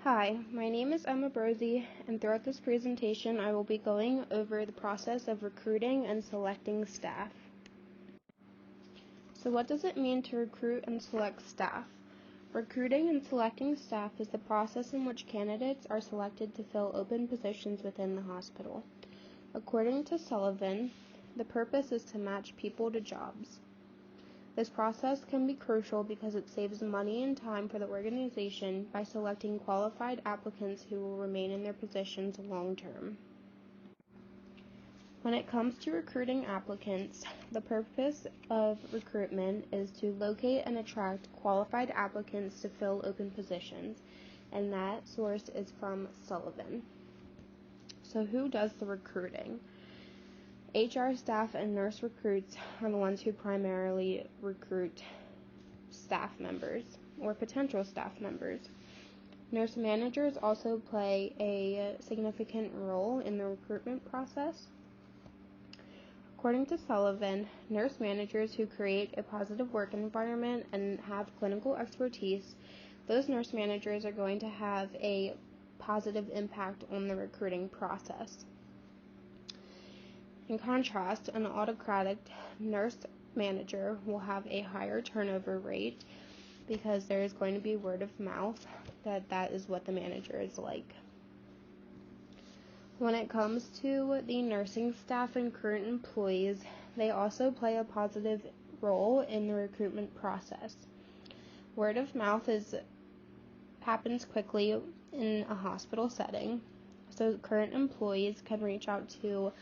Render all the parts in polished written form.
Hi, my name is Emma Brosey, and throughout this presentation I will be going over the process of recruiting and selecting staff. So what does it mean to recruit and select staff? Recruiting and selecting staff is the process in which candidates are selected to fill open positions within the hospital. According to Sullivan, the purpose is to match people to jobs. This process can be crucial because it saves money and time for the organization by selecting qualified applicants who will remain in their positions long term. When it comes to recruiting applicants, the purpose of recruitment is to locate and attract qualified applicants to fill open positions, and that source is from Sullivan. So who does the recruiting? HR staff and nurse recruits are the ones who primarily recruit staff members or potential staff members. Nurse managers also play a significant role in the recruitment process. According to Sullivan, nurse managers who create a positive work environment and have clinical expertise, those nurse managers are going to have a positive impact on the recruiting process. In contrast, an autocratic nurse manager will have a higher turnover rate because there is going to be word of mouth that is what the manager is like. When it comes to the nursing staff and current employees, they also play a positive role in the recruitment process. Word of mouth happens quickly in a hospital setting, so current employees can reach out to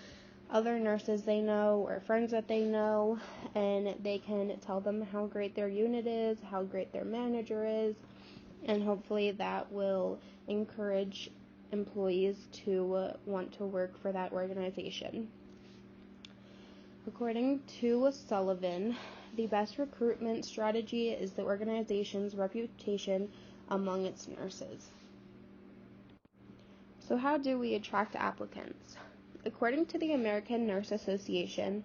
other nurses they know or friends that they know, and they can tell them how great their unit is, how great their manager is, and hopefully that will encourage employees to want to work for that organization. According to Sullivan, the best recruitment strategy is the organization's reputation among its nurses. So how do we attract applicants? According to the American Nurse Association,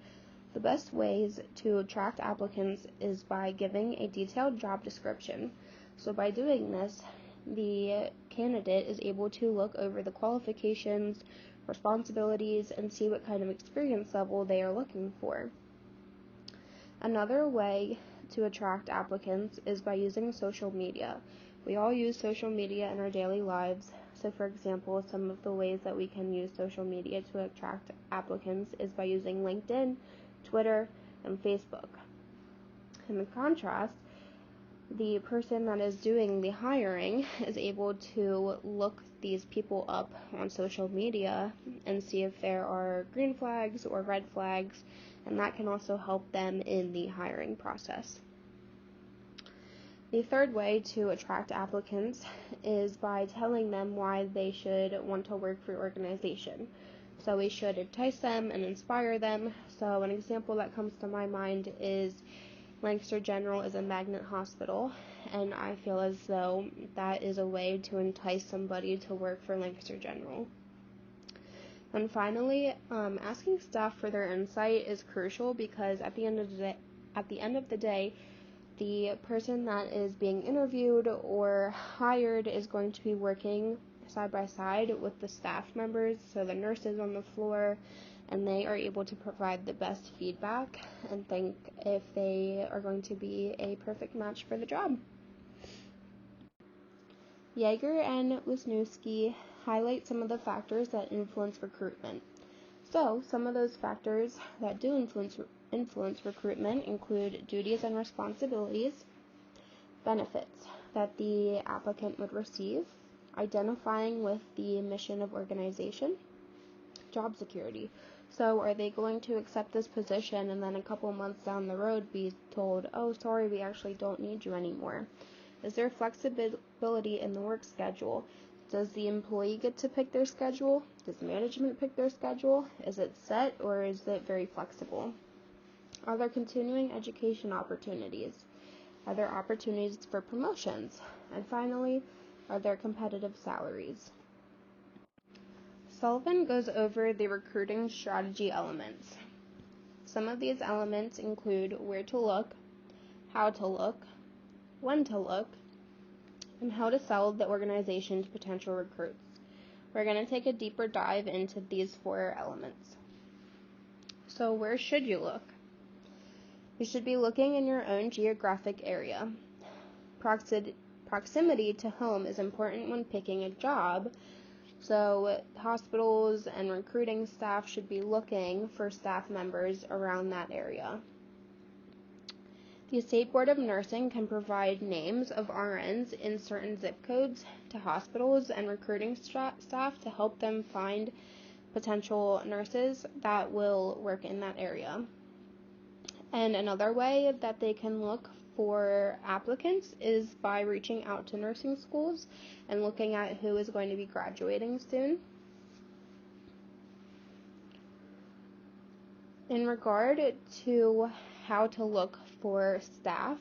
the best ways to attract applicants is by giving a detailed job description. So by doing this, the candidate is able to look over the qualifications, responsibilities, and see what kind of experience level they are looking for. Another way to attract applicants is by using social media. We all use social media in our daily lives. So for example, some of the ways that we can use social media to attract applicants is by using LinkedIn, Twitter, and Facebook. In contrast, the person that is doing the hiring is able to look these people up on social media and see if there are green flags or red flags, and that can also help them in the hiring process. The third way to attract applicants is by telling them why they should want to work for your organization. So we should entice them and inspire them. So an example that comes to my mind is Lancaster General is a magnet hospital, and I feel as though that is a way to entice somebody to work for Lancaster General. And finally, asking staff for their insight is crucial because at the end of the day, the person that is being interviewed or hired is going to be working side by side with the staff members, so the nurses on the floor, and they are able to provide the best feedback and think if they are going to be a perfect match for the job. Yeager and Wisniewski highlight some of the factors that influence recruitment. So, some of those factors that do influence recruitment include duties and responsibilities, benefits that the applicant would receive, identifying with the mission of organization, job security. So are they going to accept this position and then a couple months down the road be told, oh, sorry, we actually don't need you anymore? Is there flexibility in the work schedule? Does the employee get to pick their schedule? Does management pick their schedule? Is it set or is it very flexible? Are there continuing education opportunities? Are there opportunities for promotions? And finally, are there competitive salaries? Sullivan goes over the recruiting strategy elements. Some of these elements include where to look, how to look, when to look, and how to sell the organization to potential recruits. We're going to take a deeper dive into these 4 elements. So where should you look? You should be looking in your own geographic area. Proximity to home is important when picking a job, so hospitals and recruiting staff should be looking for staff members around that area. The State Board of Nursing can provide names of RNs in certain zip codes to hospitals and recruiting staff to help them find potential nurses that will work in that area. And another way that they can look for applicants is by reaching out to nursing schools and looking at who is going to be graduating soon. In regard to how to look for staff,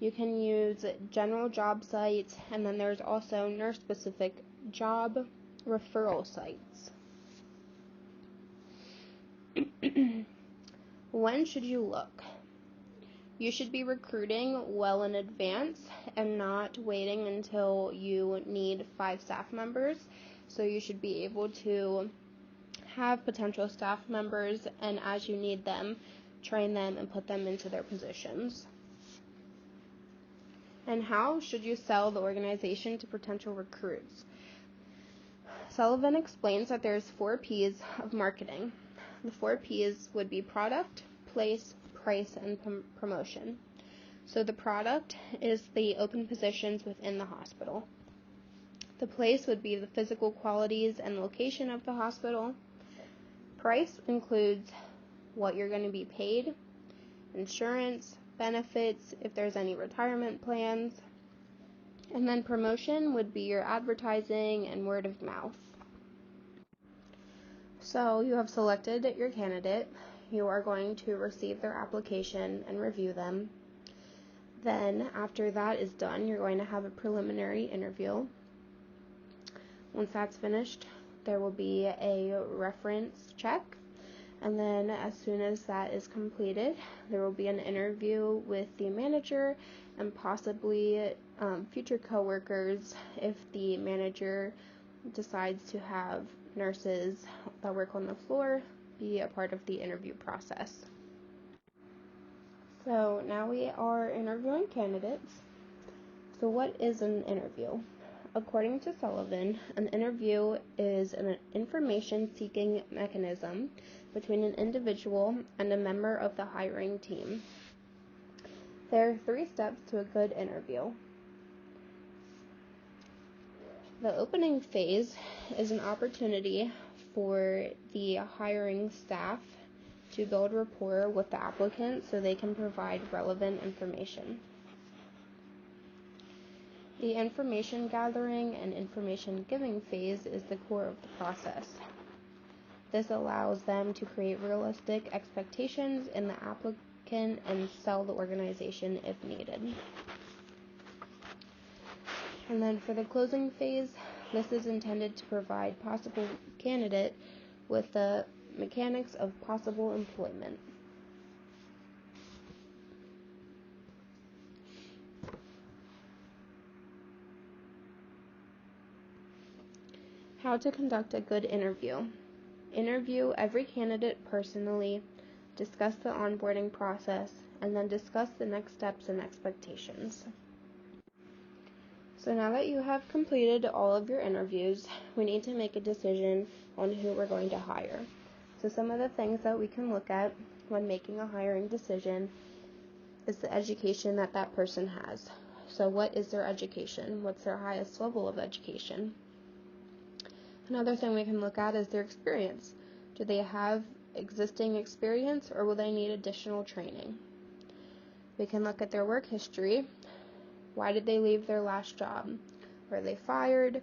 you can use general job sites, and then there's also nurse-specific job referral sites. When should you look? You should be recruiting well in advance and not waiting until you need 5 staff members. So you should be able to have potential staff members, and as you need them, train them and put them into their positions. And how should you sell the organization to potential recruits? Sullivan explains that there's 4 P's of marketing. The 4 P's would be product, place, price, and promotion. So the product is the open positions within the hospital. The place would be the physical qualities and location of the hospital. Price includes what you're going to be paid, insurance, benefits, if there's any retirement plans. And then promotion would be your advertising and word of mouth. So you have selected your candidate. You are going to receive their application and review them. Then after that is done, you're going to have a preliminary interview. Once that's finished, there will be a reference check. And then as soon as that is completed, there will be an interview with the manager and possibly future coworkers if the manager decides to have nurses that work on the floor be a part of the interview process. So now we are interviewing candidates. So what is an interview? According to Sullivan, an interview is an information-seeking mechanism between an individual and a member of the hiring team. There are 3 steps to a good interview. The opening phase is an opportunity for the hiring staff to build rapport with the applicant so they can provide relevant information. The information gathering and information giving phase is the core of the process. This allows them to create realistic expectations in the applicant and sell the organization if needed. And then for the closing phase, this is intended to provide possible candidate with the mechanics of possible employment. How to conduct a good interview. Interview every candidate personally, discuss the onboarding process, and then discuss the next steps and expectations. So now that you have completed all of your interviews, we need to make a decision on who we're going to hire. So some of the things that we can look at when making a hiring decision is the education that that person has. So what is their education? What's their highest level of education? Another thing we can look at is their experience. Do they have existing experience or will they need additional training? We can look at their work history. Why did they leave their last job? Were they fired?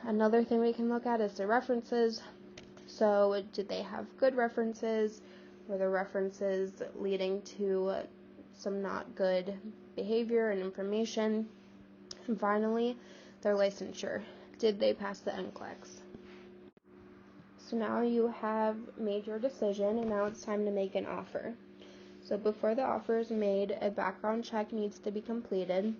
Another thing we can look at is their references. So did they have good references? Were the references leading to some not good behavior and information? And finally, their licensure. Did they pass the NCLEX? So now you have made your decision, and now it's time to make an offer. So before the offer is made, a background check needs to be completed.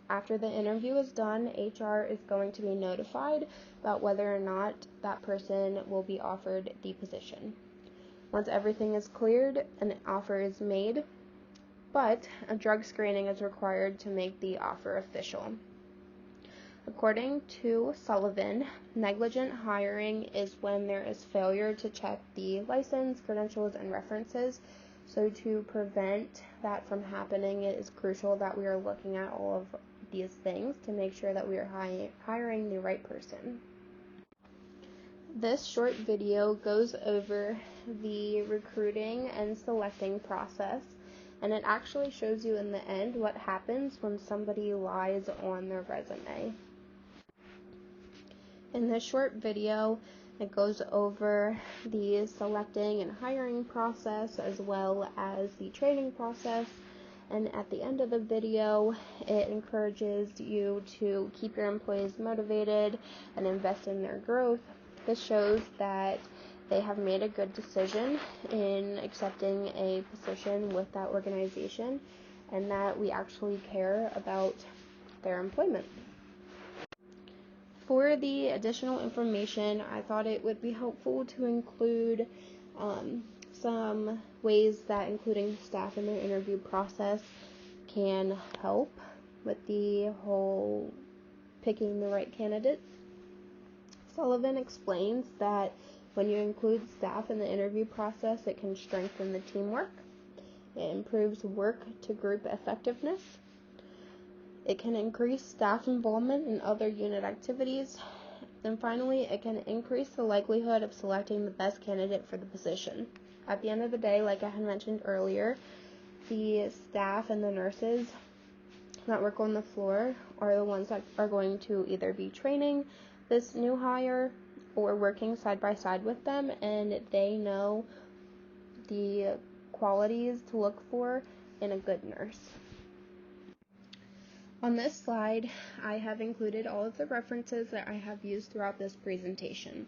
After the interview is done, HR is going to be notified about whether or not that person will be offered the position. Once everything is cleared, an offer is made, but a drug screening is required to make the offer official. According to Sullivan, negligent hiring is when there is failure to check the license, credentials, and references. So to prevent that from happening, it is crucial that we are looking at all of these things to make sure that we are hiring the right person. This short video goes over the recruiting and selecting process, and it actually shows you in the end what happens when somebody lies on their resume. In this short video, it goes over the selecting and hiring process as well as the training process, and at the end of the video, it encourages you to keep your employees motivated and invest in their growth. This shows that they have made a good decision in accepting a position with that organization and that we actually care about their employment. For the additional information, I thought it would be helpful to include some ways that including staff in their interview process can help with the whole picking the right candidates. Sullivan explains that when you include staff in the interview process, it can strengthen the teamwork. It improves work-to-group effectiveness. It can increase staff involvement in other unit activities. And finally, it can increase the likelihood of selecting the best candidate for the position. At the end of the day, like I had mentioned earlier, the staff and the nurses that work on the floor are the ones that are going to either be training this new hire or working side by side with them, and they know the qualities to look for in a good nurse. On this slide, I have included all of the references that I have used throughout this presentation.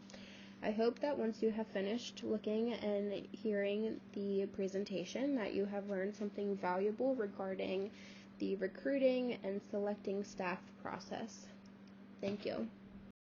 I hope that once you have finished looking and hearing the presentation, that you have learned something valuable regarding the recruiting and selecting staff process. Thank you.